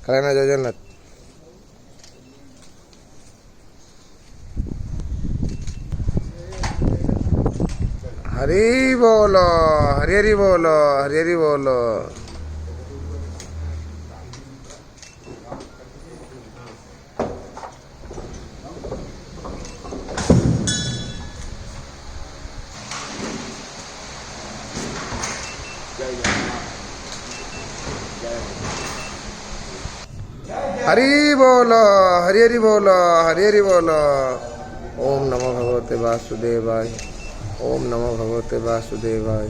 কালানা জগন্নাথ। हरी बोलो, हरी हरी बोलो, हरी हरी बोलो। हरी बोलो, हरी हरी बोलो, हरी हरी बोलो। ओम नमो भगवते वासुदेवाय। ओम नमो भगवते वासुदेवाय।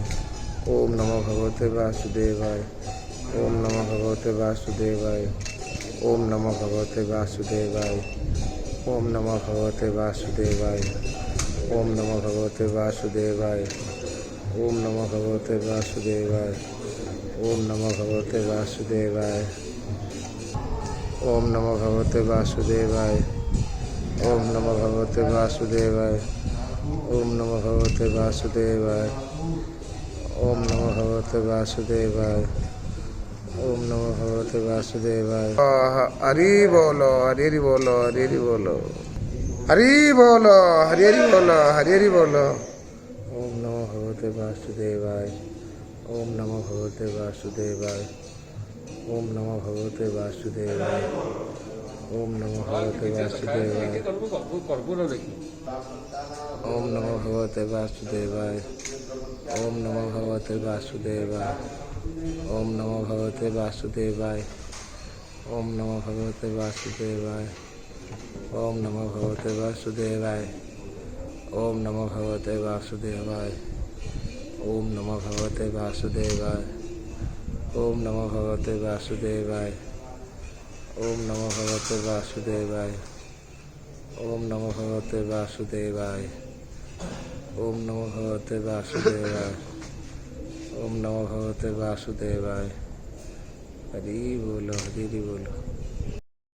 ओम नमो भगवते वासुदेवाय। ओम नमो भगवते वासुदेवाय। ओम नमो भगवते वासुदेवाय। ओम नमो भगवते वासुदेवाय। ओम नमो भगवते वासुदेवाय। ओम नमो भगवते वासुदेवाय। ओम नमो भगवते वासुदेवाय। ओम नमो भगवते वासुदेवाय। ओम नमो भगवते वासुदेवाय। ओम नमो भगवते वासुदेवाय। ओम नमो भगवते वासुदेवाय। ओम नमो भगवते वासुदेवाय। हरि बोलो, हरि हरि बोलो, हरि हरि बोलो, हरि बोलो, हरि हरि बोलो, हरि हरि बोलो। ओम नमो भगवते वासुदेवाय। ओम नमो भगवते वासुदेवाय। ओम नमो भगवते वासुदेवाय। ओम नमो भगवते वासुदेवाय। ओम नमो भगवते वासुदेवाय। ओम नमो भगवते वासुदेवाय। ओम नमो भगवते वासुदेवाय। ओम नमो भगवते वासुदेवाय। ओम नमो भगवते वासुदेवाय। ओम नमो भगवते वासुदेवाय। ओम नमो भगवते वासुदेवाय। ओम नमो भगवते वासुदेवाय। ओम नमो भगवते वासुदेवाय। ओम नमो भगवते वासुदेवाय। ओम नमो भगवते वासुदेवाय। ओम नमो भगवते वासुदेवाय। हरि बोलो, हरि बोलो।